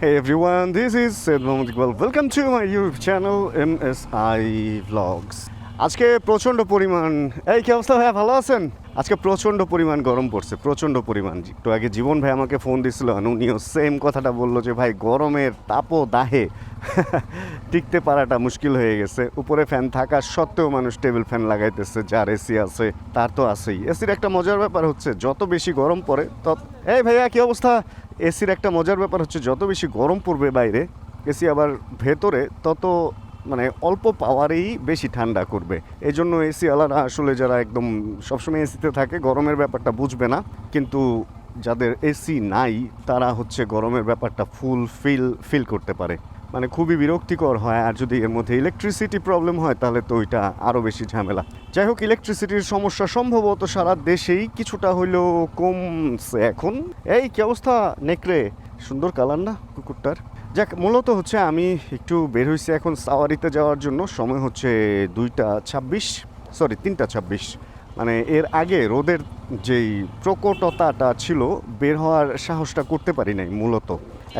Hey everyone, this is Said Mohammad Iqbal. Welcome to my YouTube channel MSI Vlogs. আজকে প্রচণ্ড পরিমাণ কি অবস্থা ভাইয়া, ভালো আছেন? আজকে প্রচণ্ড পরিমাণ গরম পড়ছে, প্রচণ্ড পরিমাণ। একটু আগে জীবন ভাই আমাকে ফোন দিছিল, উনিও সেম কথাটা বললো যে ভাই গরমের দাহে টিকতে পারাটা মুশকিল হয়ে গেছে। উপরে ফ্যান থাকা সত্ত্বেও মানুষ টেবিল ফ্যান লাগাইতেছে, যার এসি আছে তার তো আছেই। এসির একটা মজার ব্যাপার হচ্ছে যত বেশি গরম পড়ে ভাইয়া কি অবস্থা? এসির একটা মজার ব্যাপার হচ্ছে যত বেশি গরম পড়বে বাইরে, এসি আবার ভেতরে তত অল্প পাওয়ারেই বেশি ঠান্ডা করবে। এই জন্য এসি আলাদা আসলে যারা একদম সবসময় এসিতে থাকে গরমের ব্যাপারটা বুঝবে না, কিন্তু যাদের এসি নাই তারা হচ্ছে গরমের ব্যাপারটা ফিল করতে পারে। খুবই বিরক্তিকর হয়। আর যদি এর মধ্যে ইলেকট্রিসিটি প্রবলেম হয় তাহলে তো ওইটা আরও বেশি ঝামেলা। যাই হোক, ইলেকট্রিসিটির সমস্যা সম্ভবত সারা দেশেই কিছুটা হইলেও কমছে এখন। কি অবস্থা নেকড়ে, সুন্দর কালার না কুকুরটার? যাক, মূলত হচ্ছে আমি একটু বের হয়েছি এখন সাওয়ারিতে যাওয়ার জন্য। সময় হচ্ছে 3:26। এর আগে রোদের যেই প্রকটতাটা ছিল বের হওয়ার সাহসটা করতে পারি নাই মূলত।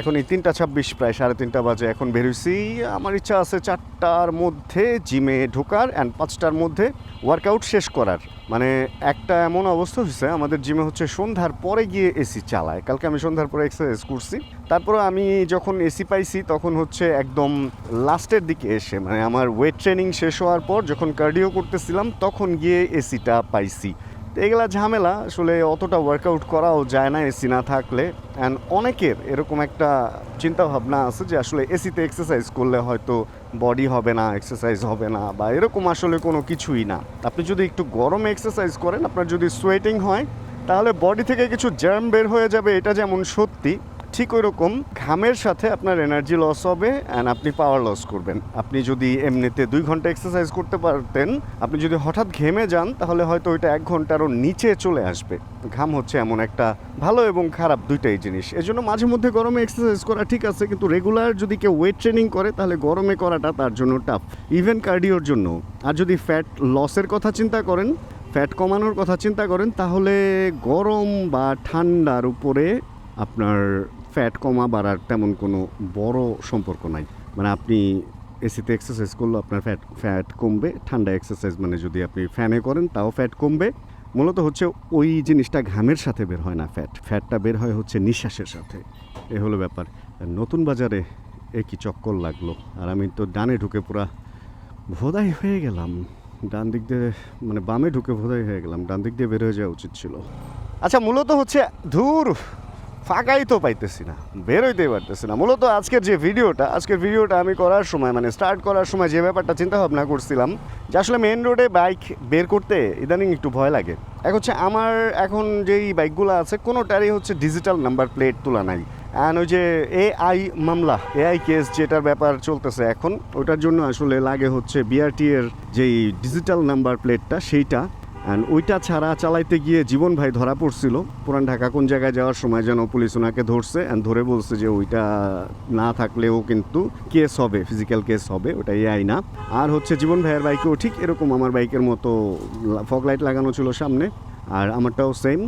এখন এই 3:26, প্রায় 3:30 বাজে এখন বের হয়েছি। আমার ইচ্ছা আছে 4টার মধ্যে জিমে ঢোকার অ্যান্ড 5টার মধ্যে ওয়ার্কআউট শেষ করার। একটা এমন অবস্থা হয়েছে আমাদের জিমে হচ্ছে সন্ধ্যার পরে গিয়ে এসি চালায়। কালকে আমি সন্ধ্যার পরে এক্সারসাইজ করছি, তারপরে আমি যখন এসি পাইছি তখন হচ্ছে একদম লাস্টের দিকে এসে আমার ওয়েট ট্রেনিং শেষ হওয়ার পর যখন কার্ডিও করতেছিলাম তখন গিয়ে এসিটা পাইছি। এগুলা ঝামেলা, আসলে অতটা ওয়ার্কআউট করাও যায় না এসি না থাকলে। অ্যান্ড অনেকের এরকম একটা চিন্তা ভাবনা আছে যে আসলে এসিতে এক্সারসাইজ করলে হয়তো বডি হবে না, এক্সারসাইজ হবে না, বা এরকম আসলে কোনো কিছুই না। আপনি যদি একটু গরমে এক্সারসাইজ করেন, আপনার যদি সোয়েটিং হয় তাহলে বডি থেকে কিছু জার্ম বের হয়ে যাবে, এটা যেমন সত্যি, ঠিক ওই রকম ঘামের সাথে আপনার এনার্জি লস হবে অ্যান্ড আপনি পাওয়ার লস করবেন। আপনি যদি এমনিতে 2 ঘন্টা এক্সারসাইজ করতে পারতেন, আপনি যদি হঠাৎ ঘেমে যান তাহলে হয়তো ওইটা 1 ঘন্টারও নিচে চলে আসবে। ঘাম হচ্ছে এমন একটা ভালো এবং খারাপ দুইটাই জিনিস। এজন্য মাঝে মধ্যে গরমে এক্সারসাইজ করা ঠিক আছে, কিন্তু রেগুলার যদি কেউ ওয়েট ট্রেনিং করে তাহলে গরমে করাটা তার জন্য টাফ, ইভেন কার্ডিওর জন্য। আর যদি ফ্যাট লসের কথা চিন্তা করেন, ফ্যাট কমানোর কথা চিন্তা করেন, তাহলে গরম বা ঠান্ডার উপরে আপনার ফ্যাট কমা বাড়ার তেমন কোনো বড় সম্পর্ক নাই। আপনি এসিতে এক্সারসাইজ করলে আপনার ফ্যাট কমবে, ঠান্ডা এক্সারসাইজ যদি আপনি ফ্যানে করেন তাও ফ্যাট কমবে। মূলত হচ্ছে ওই জিনিসটা ঘামের সাথে বের হয় না, ফ্যাটটা বের হয় হচ্ছে নিঃশ্বাসের সাথে। এ হলো ব্যাপার। নতুন বাজারে একই চক্কর লাগলো, আর আমি তো ডানে ঢুকে পুরা ভোদাই হয়ে গেলাম। ডান দিক দিয়ে বামে ঢুকে ভোদাই হয়ে গেলাম, ডান দিক দিয়ে বের হয়ে যাওয়া উচিত ছিল। আচ্ছা, মূলত হচ্ছে ফাঁকাই তো পাইতেছি না, বেরোইতেই পারতেছি না। মূলত আজকের ভিডিওটা আমি করার সময় স্টার্ট করার সময় যে ব্যাপারটা চিন্তা ভাবনা করছিলাম যে আসলে মেন রোডে বাইক বের করতে ইদানিং একটু ভয় লাগে। হচ্ছে আমার এখন যেই বাইকগুলো আছে কোনোটারই হচ্ছে ডিজিটাল নাম্বার প্লেট তোলা নাই। অ্যান্ড ওই যে এআই কেস যেটার ব্যাপার চলতেছে এখন, ওটার জন্য আসলে লাগে হচ্ছে বিআরটি এর যেই ডিজিটাল নাম্বার প্লেটটা, সেইটা। অ্যান্ড ওইটা ছাড়া চালাইতে গিয়ে জীবন ভাই ধরা পড়ছিল পুরান ঢাকা কোন জায়গায় যাওয়ার সময়, যেন পুলিশ ওনাকে ধরছে অ্যান্ড ধরে বলছে যে ওইটা না থাকলেও কিন্তু কেস হবে, ফিজিক্যাল কেস হবে, ওটা এআই না। আর হচ্ছে জীবন ভাইয়ের বাইকেও ঠিক এরকম আমার বাইকের মতো ফগ লাইট লাগানো ছিল সামনে, আর আমারটাও সেম।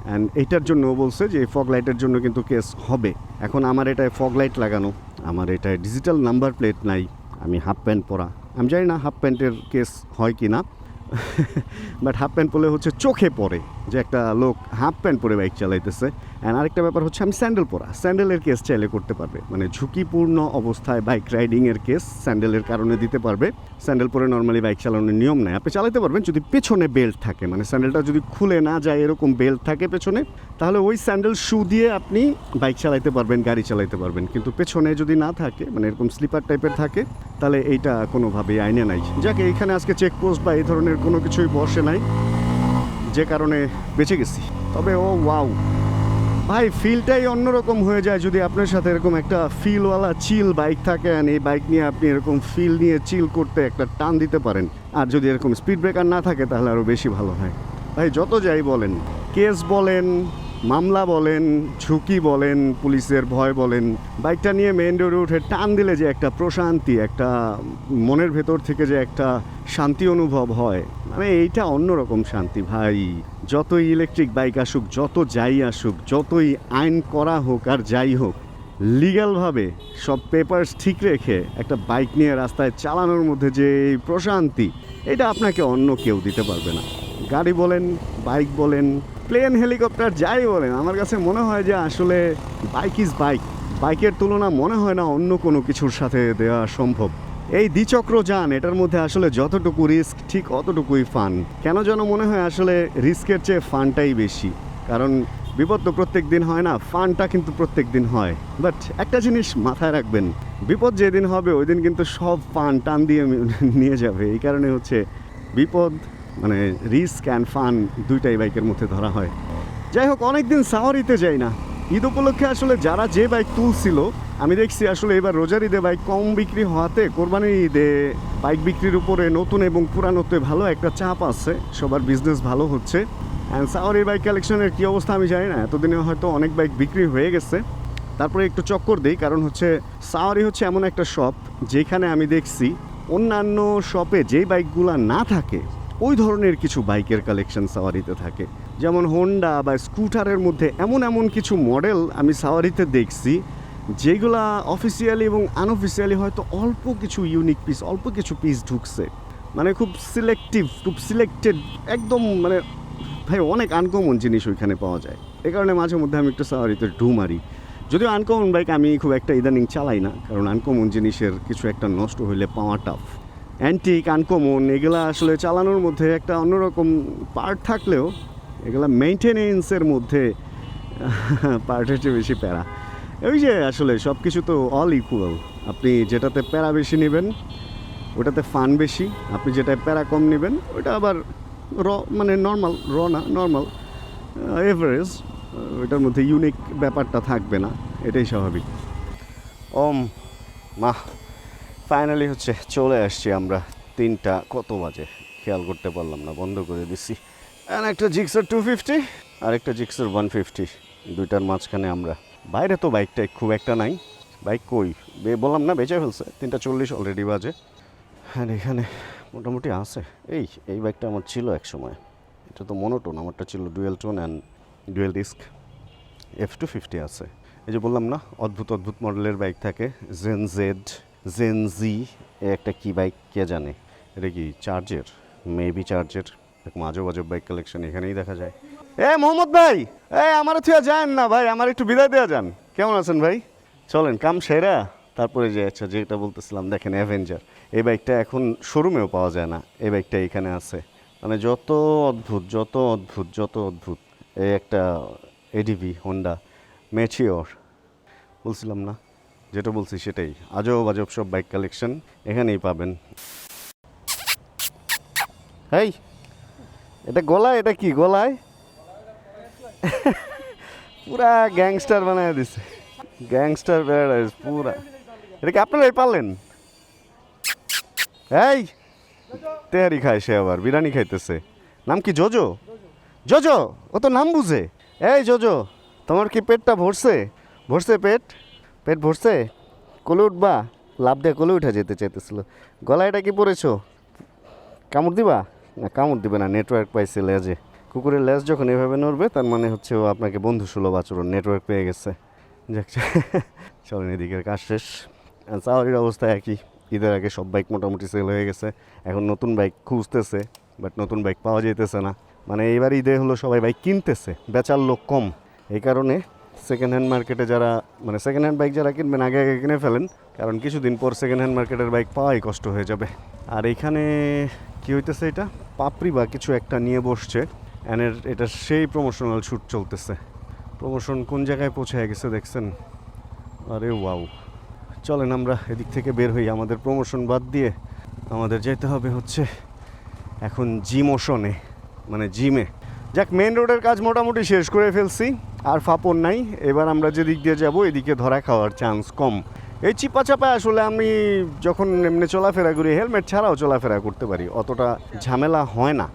অ্যান্ড এইটার জন্য বলছে যে এই ফগ লাইটের জন্য কিন্তু কেস হবে। এখন আমার এটায় ফগ লাইট লাগানো, আমার এটায় ডিজিটাল নাম্বার প্লেট নাই, আমি হাফ প্যান্ট পরা। আমি জানি না হাফ প্যান্টের কেস হয় কি না, বাট হাফ প্যান্ট পরলে হচ্ছে চোখে পড়ে যে একটা লোক হাফ প্যান্ট পরে বাইক চালাইতেছে। অ্যান্ড আরেকটা ব্যাপার হচ্ছে আমি স্যান্ডেল পরা, স্যান্ডেলের কেস চাইলে করতে পারবে, ঝুঁকিপূর্ণ অবস্থায় বাইক রাইডিংয়ের কেস স্যান্ডেলের কারণে দিতে পারবে। স্যান্ডেল পরে নর্মালি বাইক চালানোর নিয়ম নেই, আপনি চালাতে পারবেন যদি পেছনে বেল্ট থাকে, স্যান্ডেলটা যদি খুলে না যায় এরকম বেল্ট থাকে পেছনে, তাহলে ওই স্যান্ডেল শু দিয়ে আপনি বাইক চালাতে পারবেন, গাড়ি চালাতে পারবেন। কিন্তু পেছনে যদি না থাকে, এরকম স্লিপার টাইপের থাকে, তাহলে এইটা কোনোভাবেই আইনে নাই। যাকে এইখানে আজকে চেকপোস্ট বা এই ধরনের কোনো কিছুই বসে নাই, যে কারণে বেঁচে গেছি। তবে ওয়াও ভাই, ফিলটাই অন্যরকম হয়ে যায় যদি আপনার সাথে এরকম একটা ফিলওয়ালা চিল বাইক থাকে, আর এই বাইক নিয়ে আপনি এরকম ফিল নিয়ে চিল করতে একটা টান দিতে পারেন। আর যদি এরকম স্পিড ব্রেকার না থাকে তাহলে আরও বেশি ভালো হয়। ভাই যত যাই বলেন, কেস বলেন, মামলা বলেন, ঝুঁকি বলেন, পুলিশের ভয় বলেন, বাইকটা নিয়ে মেন রোডে উঠে টান দিলে যে একটা প্রশান্তি, একটা মনের ভেতর থেকে যে একটা শান্তি অনুভব হয়, এইটা অন্যরকম শান্তি ভাই। যতই ইলেকট্রিক বাইক আসুক, যত যাই আসুক, যতই আইন করা হোক আর যাই হোক, লিগ্যালভাবে সব পেপারস ঠিক রেখে একটা বাইক নিয়ে রাস্তায় চালানোর মধ্যে যে এই প্রশান্তি, এটা আপনাকে অন্য কেউ দিতে পারবে না। গাড়ি বলেন, বাইক বলেন, প্লেন, হেলিকপ্টার, যাই বলেন, আমার কাছে মনে হয় যে আসলে বাইক ইজ বাইক। বাইকের তুলনা মনে হয় না অন্য কোনো কিছুর সাথে দেওয়া সম্ভব। এই দ্বিচক্র যান, এটার মধ্যে আসলে যতটুকু রিস্ক ঠিক অতটুকুই ফান। কেন যেন মনে হয় আসলে রিস্কের চেয়ে ফানটাই বেশি, কারণ বিপদ তো প্রত্যেক দিন হয় না, ফানটা কিন্তু প্রত্যেক দিন হয়। বাট একটা জিনিস মাথায় রাখবেন, বিপদ যেদিন হবে ওই দিন কিন্তু সব ফান টান দিয়ে নিয়ে যাবে। এই কারণে হচ্ছে বিপদ মানে রিস্ক অ্যান্ড ফান দুইটাই বাইকের মধ্যে ধরা হয়। যাই হোক, অনেকদিন সাওয়ারিতে যাই না। ঈদ উপলক্ষে আসলে যারা যে বাইক তুলছিল, আমি দেখছি আসলে এবার রোজার ঈদে বাইক কম বিক্রি হওয়াতে কোরবানির ঈদে বাইক বিক্রির উপরে নতুন এবং পুরানোতে ভালো একটা চাপ আছে, সবার বিজনেস ভালো হচ্ছে। অ্যান্ড সাওয়ারির বাইক কালেকশনের কী অবস্থা আমি জানি না, এতদিনে হয়তো অনেক বাইক বিক্রি হয়ে গেছে। তারপরে একটু চক্কর দিই, কারণ হচ্ছে সাওয়ারি হচ্ছে এমন একটা শপ যেখানে আমি দেখছি অন্যান্য শপে যেই বাইকগুলো না থাকে ওই ধরনের কিছু বাইকের কালেকশন সাওয়ারিতে থাকে। যেমন হোন্ডা বা স্কুটারের মধ্যে এমন এমন কিছু মডেল আমি সাওয়ারিতে দেখছি যেগুলা অফিসিয়ালি এবং আনঅফিসিয়ালি হয়তো অল্প কিছু ইউনিক পিস, অল্প কিছু পিস ঢুকছে, মানে খুব সিলেক্টিভ, খুব সিলেক্টেড, একদম মানে ভাই অনেক আনকমন জিনিস ওইখানে পাওয়া যায়। এই কারণে মাঝে মধ্যে আমি একটু সাওয়ারিতে ঢু মারি। যদিও আনকমন বাইক আমি খুব একটা ইদানিং চালাই না, কারণ আনকমন জিনিসের কিছু একটা নষ্ট হইলে পাওয়া টাফ। অ্যান্টিক, আনকমন এগুলা আসলে চালানোর মধ্যে একটা অন্যরকম পার্ট থাকলেও এগুলা মেনটেনেন্সের মধ্যে পার্টের চেয়ে বেশি প্যারা। ওই যে আসলে সব কিছু তো অল ইকুয়াল, আপনি যেটাতে প্যারা বেশি নেবেন ওটাতে ফান বেশি, আপনি যেটায় প্যারা কম নেবেন ওটা আবার মানে নর্মাল এভারেজ, ওইটার মধ্যে ইউনিক ব্যাপারটা থাকবে না, এটাই স্বাভাবিক। মা ফাইনালি হচ্ছে চলে আসছি আমরা। 3টা কত বাজে খেয়াল করতে পারলাম না, বন্ধ করে দিছি। একটা জিক্সার 250 আর একটা জিক্সার 150, দুইটার মাঝখানে আমরা। বাইরে তো বাইকটা খুব একটা নাই, বাইক কই বললাম না বেঁচে ফেলছে, 3:40 অলরেডি বাজে। হ্যাঁ এখানে মোটামুটি আছে। এই বাইকটা আমার ছিল এক সময়, এটা তো মনোটোন, আমারটা ছিল dual tone and dual disk. F250 আছে। এই যে বললাম না অদ্ভুত অদ্ভুত মডেলের বাইক থাকে, জেন জি একটা কি বাইক কে জানে, এটা কি চার্জের, মেবি চার্জের। এরকম আজব আজব বাইক কালেকশন এখানেই দেখা যায়। মোহাম্মদ ভাই, আমার থুয়া যান না ভাই, আমার একটু বিদায় দেওয়া যান। কেমন আছেন ভাই? চলেন কাম সেরা তারপরে যে আচ্ছা যেটা বলতেছিলাম, দেখেন অ্যাভেঞ্জার এই বাইকটা এখন শোরুমেও পাওয়া যায় না, এই বাইকটা এখানে আছে। মানে যত অদ্ভুত এই একটা এডিভি হোন্ডা ম্যাচিওর, বলছিলাম না যেটা বলছি সেটাই, আজব সব বাইক কালেকশন এখানেই পাবেন। এটা গলায়, এটা কি গলায় পুরা গ্যাংস্টার বানায় দিছে, গ্যাংস্টার প্যারাডাইস পুরা। এটা কি আপনারাই পারলেন? তেহারি খায় সে, আবার বিরিয়ানি খাইতেছে। নাম কি? জোজো? ও তো নাম বুঝে। জোজো, তোমার কি পেটটা ভরছে? পেট ভরছে? কোলে উঠবা? লাভ দিয়ে কোলে উঠে যেতে চাইতেছিল। গলায় এটা কি পরেছো? কামড় দিবা? না কামড় দিবে না, নেটওয়ার্ক পাইছে লেজে। কুকুরের লেজ যখন এভাবে নড়বে তার মানে হচ্ছে ও আপনাকে বন্ধুসুলভ আচরণ, নেটওয়ার্ক পেয়ে গেছে। যাক চলেন, এদিকের কাজ শেষ। সাওয়ারির অবস্থা একই, ঈদের আগে সব বাইক মোটামুটি সেল হয়ে গেছে। এখন নতুন বাইক খুঁজতেছে, বাট নতুন বাইক পাওয়া যেতেছে না। মানে এইবার ঈদে হলো সবাই বাইক কিনতেছে, বেচার লোক কম। এই কারণে সেকেন্ড হ্যান্ড মার্কেটে যারা, মানে সেকেন্ড হ্যান্ড বাইক যারা কিনবেন আগে কিনে ফেলেন, কারণ কিছুদিন পর সেকেন্ড হ্যান্ড মার্কেটের বাইক পাওয়াই কষ্ট হয়ে যাবে। আর এইখানে কি হইতেছে, এটা পাপড়ি বা কিছু একটা নিয়ে বসছে, অ্যানের এটা সেই প্রমোশনাল শ্যুট চলতেছে। প্রমোশন কোন জায়গায় পৌঁছে গেছে দেখছেন? আরে ওয়াও। চলেন আমরা এদিক থেকে বের হই, আমাদের প্রমোশন বাদ দিয়ে আমাদের যেতে হবে হচ্ছে এখন জিমোশনে, মানে জিমে। যাক, মেন রোডের কাজ মোটামুটি শেষ করে ফেলছি, আর ফাপড় নাই। এবার আমরা যেদিক দিয়ে যাব এদিকে ধরা খাওয়ার চান্স কম। এই চিপা চাপা আসলে আমি যখন এমনি চলাফেরা করি হেলমেট ছাড়াও চলাফেরা করতে পারি, অতটা ঝামেলা হয় না।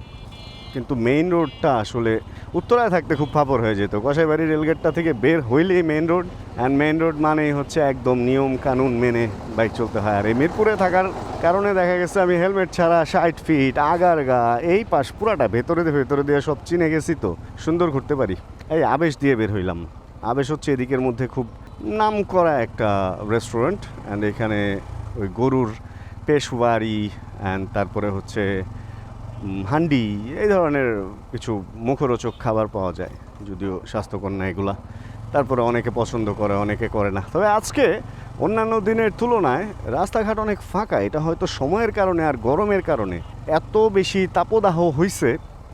কিন্তু মেইন রোডটা আসলে উত্তরায় থাকতে খুব ফাপড় হয়ে যেত। কসাইবাড়ি রেলগেটটা থেকে বের হইলেই main road, and main road মানেই হচ্ছে একদম নিয়ম কানুন মেনে বাইক চলতে হয়। আর এই মিরপুরে থাকার কারণে দেখা গেছে আমি হেলমেট ছাড়া 60 ফিট আগারগা এই পাশ পুরাটা ভেতরে দিয়ে সব চিনে গেছি, তো সুন্দর ঘুরতে পারি। এই আবেশ দিয়ে বের হইলাম। আবেশ হচ্ছে এদিকের মধ্যে খুব নাম করা একটা রেস্টুরেন্ট। অ্যান্ড এখানে ওই গরুর পেশওয়ারি অ্যান্ড তারপরে হচ্ছে হান্ডি এই ধরনের কিছু মুখরোচক খাবার পাওয়া যায়, যদিও স্বাস্থ্যকর না এগুলা। তারপরে অনেকে পছন্দ করে, অনেকে করে না। তবে আজকে অন্যান্য দিনের তুলনায় রাস্তাঘাট অনেক ফাঁকা। এটা হয়তো সময়ের কারণে আর গরমের কারণে এত বেশি তাপদাহ হয়েছে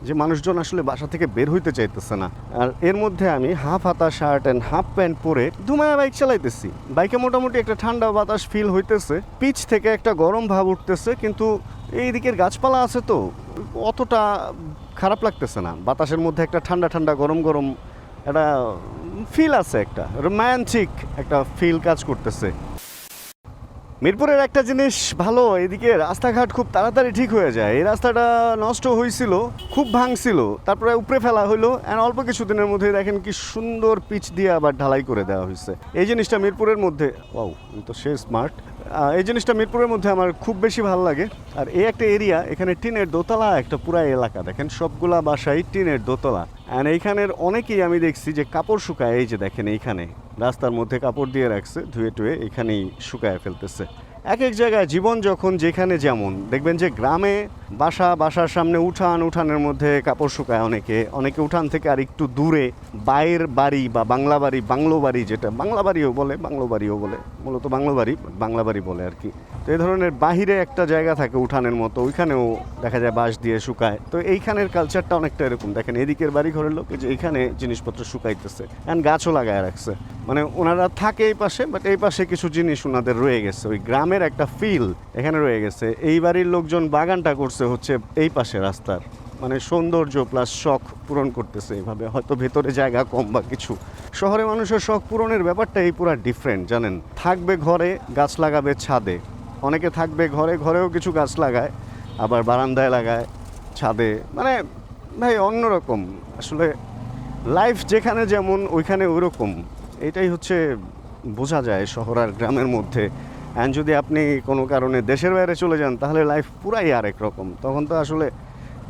যে মানুষজন আসলে বাসা থেকে বের হইতে চাইতেছে না। আর এর মধ্যে আমি হাফ হাতা শার্ট অ্যান্ড হাফ প্যান্ট পরে ধুমায়া বাইক চালাইতেছি। বাইকে মোটামুটি একটা ঠান্ডা বাতাস ফিল হইতেছে, পিচ থেকে একটা গরম ভাব উঠতেছে, কিন্তু এই দিকের গাছপালা আছে তো অতটা খারাপ লাগতেছে না। বাতাসের মধ্যে একটা ঠান্ডা ঠান্ডা গরম গরম একটা ফিল আছে, একটা রোম্যান্টিক একটা ফিল কাজ করতেছে। মিরপুরের একটা জিনিস ভালো, এদিকে রাস্তাঘাট খুব তাড়াতাড়ি ঠিক হয়ে যায়। এই রাস্তাটা নষ্ট হয়েছিল, খুব ভাঙছিল, তারপরে উপরে ফেলা হলো, অ্যান্ড অল্প কিছুদিনের মধ্যে দেখেন কি সুন্দর পিচ দিয়ে আবার ঢালাই করে দেওয়া হয়েছে। এই জিনিসটা মিরপুরের মধ্যে, ওয়াও তো সে স্মার্ট। এই জিনিসটা মিরপুরের মধ্যে আমার খুব বেশি ভালো লাগে। আর এই একটা এরিয়া, এখানে টিনের দোতলা একটা পুরা এলাকা, দেখেন সবগুলা বাসায় টিনের দোতলা। অ্যান্ড এইখানের অনেকেই আমি দেখছি যে কাপড় শুকায়, এই যে দেখেন এইখানে রাস্তার মধ্যে কাপড় দিয়ে রাখছে, ধুয়ে টুয়ে এখানেই শুকায় ফেলতেছে। এক এক জায়গায় জীবন যখন যেখানে যেমন, দেখবেন যে গ্রামে বাসার সামনে উঠানের মধ্যে কাপড় শুকায় অনেকে উঠান থেকে আর একটু দূরে বাইরের বাড়ি বা বাংলো বাড়ি, যেটা বাংলা বাড়িও বলে মূলত বাংলা বাড়ি বলে আর কি। তো এই ধরনের বাহিরে একটা জায়গা থাকে উঠানের মতো, ওইখানেও দেখা যায় বাঁশ দিয়ে শুকায়। তো এইখানের কালচারটা অনেকটা এরকম, দেখেন এদিকের বাড়ি ঘরের লোক যে এইখানে জিনিসপত্র শুকাইতেছে, অ্যান্ড গাছও লাগায় রাখছে। মানে ওনারা থাকে এই পাশে, বাট এই পাশে কিছু জিনিস ওনাদের রয়ে গেছে, ওই গ্রামের একটা ফিল এখানে রয়ে গেছে। এই বাড়ির লোকজন বাগানটা করছে হচ্ছে এই পাশে রাস্তার, মানে সৌন্দর্য প্লাস শখ পূরণ করতেছে এইভাবে। হয়তো ভেতরে জায়গা কম বা কিছু। শহরে মানুষের শখ পূরণের ব্যাপারটা এই পুরা ডিফারেন্ট, জানেন। থাকবে ঘরে, গাছ লাগাবে ছাদে। অনেকে থাকবে ঘরেও কিছু গাছ লাগায়, আবার বারান্দায় লাগায়, ছাদে। মানে ভাই অন্যরকম আসলে লাইফ, যেখানে যেমন ওইখানে ওইরকম। এটাই হচ্ছে বোঝা যায় শহর আর গ্রামের মধ্যে। অ্যান্ড যদি আপনি কোনো কারণে দেশের বাইরে চলে যান, তাহলে লাইফ পুরাই আরেক রকম। তখন তো আসলে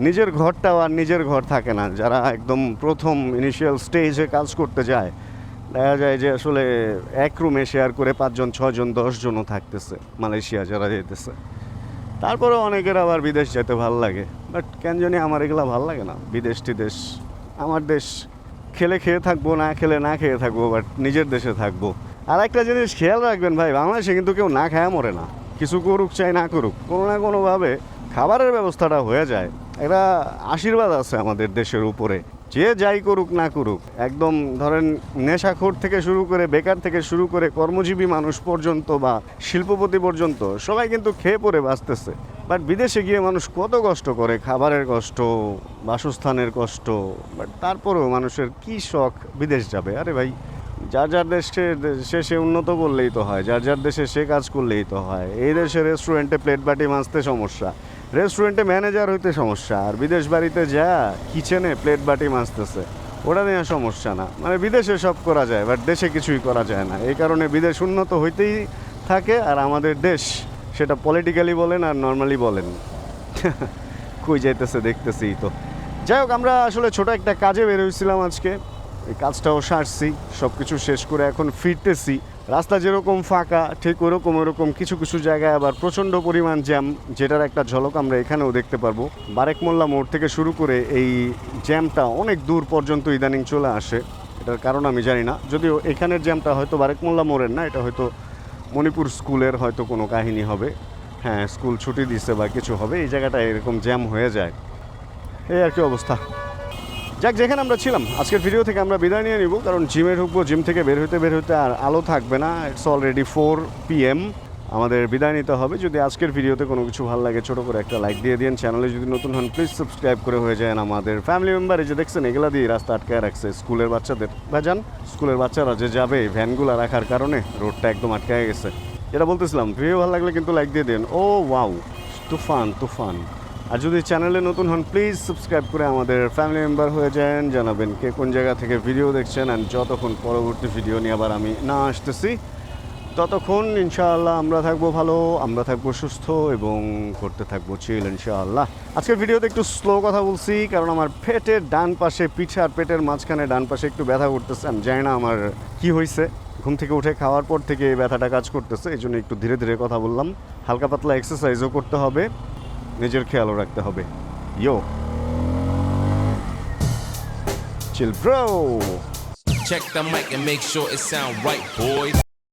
নিজের ঘরটাও আর নিজের ঘর থাকে না। যারা একদম প্রথম ইনিশিয়াল স্টেজে কাজ করতে যায়, দেখা যায় যে আসলে এক রুমে শেয়ার করে 5 জন 6 জন 10 জনও থাকতেছে মালয়েশিয়া যারা যেতেছে। তারপরে অনেকের আবার বিদেশ যেতে ভালো লাগে, বাট কেন জানি আমার এগুলো ভালো লাগে না। বিদেশ টিদেশ, আমার দেশ খেলে খেয়ে থাকবো, না খেলে না খেয়ে থাকবো, বাট নিজের দেশে থাকবো। আর একটা জিনিস খেয়াল রাখবেন ভাই, বাংলাদেশে কিন্তু কেউ না খায়া মরে না। কিছু করুক চাই না করুক, কোনো না কোনোভাবে খাবারের ব্যবস্থাটা হয়ে যায়। একটা আশীর্বাদ আছে আমাদের দেশের উপরে, যে যাই করুক না করুক। একদম ধরেন নেশাখোর থেকে শুরু করে, বেকার থেকে শুরু করে, কর্মজীবী মানুষ পর্যন্ত বা শিল্পপতি পর্যন্ত সবাই কিন্তু খেয়ে পরে বাঁচতেছে। বাট বিদেশে গিয়ে মানুষ কত কষ্ট করে, খাবারের কষ্ট, বাসস্থানের কষ্ট। বাট তারপরেও মানুষের কি শখ বিদেশ যাবে। আরে ভাই, যার দেশে সে উন্নত করলেই তো হয়, যার দেশে সে কাজ করলেই তো হয়। এই দেশে রেস্টুরেন্টে প্লেট বাটি মাজতে সমস্যা, রেস্টুরেন্টে ম্যানেজার হইতে সমস্যা, আর বিদেশ বাড়িতে যা কিচেনে প্লেট বাটি মাজতেছে, ওটা নিয়ে সমস্যা না। মানে বিদেশে সব করা যায়, বাট দেশে কিছুই করা যায় না। এই কারণে বিদেশ উন্নত হইতেই থাকে, আর আমাদের দেশ, সেটা পলিটিক্যালি বলেন আর নর্মালি বলেন, কই যাইতেছে দেখতেছি তো। যাই হোক, আমরা আসলে ছোট একটা কাজে বের হয়েছিলাম আজকে, এই কাজটাও সারছি, সব কিছু শেষ করে এখন ফিরতেছি। রাস্তা যেরকম ফাঁকা, ঠিক ওরকম কিছু জায়গায় আবার প্রচণ্ড পরিমাণ জ্যাম, যেটার একটা ঝলক আমরা এখানেও দেখতে পারবো। বারেক মোল্লা মোড় থেকে শুরু করে এই জ্যামটা অনেক দূর পর্যন্ত ইদানিং চলে আসে। এটার কারণ আমি জানি না, যদিও এখানের জ্যামটা হয়তো বারেক মোল্লা মোড়ের না, এটা হয়তো মণিপুর স্কুলের হয়তো কোনো কাহিনী হবে। হ্যাঁ, স্কুল ছুটি দিচ্ছে বা কিছু হবে, এই জায়গাটা এরকম জ্যাম হয়ে যায়। এই আর কি অবস্থা। যাক, যেখানে আমরা ছিলাম, আজকের ভিডিও থেকে আমরা বিদায় নিয়ে নিব, কারণ জিমে ঢুকবো। জিম থেকে বের হইতে আর আলো থাকবে না। ইটস অলরেডি 4 PM, আমাদের বিদায় নিতে হবে। যদি আজকের ভিডিওতে কোনো কিছু ভালো লাগে, ছোটো করে একটা লাইক দিয়ে দিন। চ্যানেলে যদি নতুন হন, প্লিজ সাবস্ক্রাইব করে হয়ে যায় আমাদের ফ্যামিলি মেম্বার। এই যে দেখছেন, এগুলা দিয়ে রাস্তা আটকায় রাখছে স্কুলের বাচ্চাদের। ভাইজান, স্কুলের বাচ্চারা যে যাবে, ভ্যানগুলো রাখার কারণে রোডটা একদম আটকায় গেছে। যেটা বলতেছিলাম, ভিডিও ভালো লাগলে কিন্তু লাইক দিয়ে দিন। ও ওয়াও, তুফান। আর যদি চ্যানেলে নতুন হন, প্লিজ সাবস্ক্রাইব করে আমাদের ফ্যামিলি মেম্বার হয়ে যান। জানাবেন কে কোন জায়গা থেকে ভিডিও দেখছেন। অ্যান্ড যতক্ষণ পরবর্তী ভিডিও নিয়ে আবার আমি না আসতেছি, ততক্ষণ ইনশাআল্লাহ আমরা থাকবো ভালো, আমরা থাকবো সুস্থ এবং করতে থাকবো চিল ইনশাআল্লাহ। আজকের ভিডিওতে একটু স্লো কথা বলছি, কারণ আমার পেটের ডান পাশে, পিঠে আর পেটের মাঝখানে ডান পাশে একটু ব্যথা করতেছে। আমি জানি না আমার কি হয়েছে, ঘুম থেকে উঠে খাওয়ার পর থেকে এই ব্যথাটা কাজ করতেছে, এই জন্য একটু ধীরে ধীরে কথা বললাম। হালকা পাতলা এক্সারসাইজও করতে হবে, নিজের খেয়ালও রাখতে হবে। Yo chill bro. Check the mic and make sure it sound right, boys.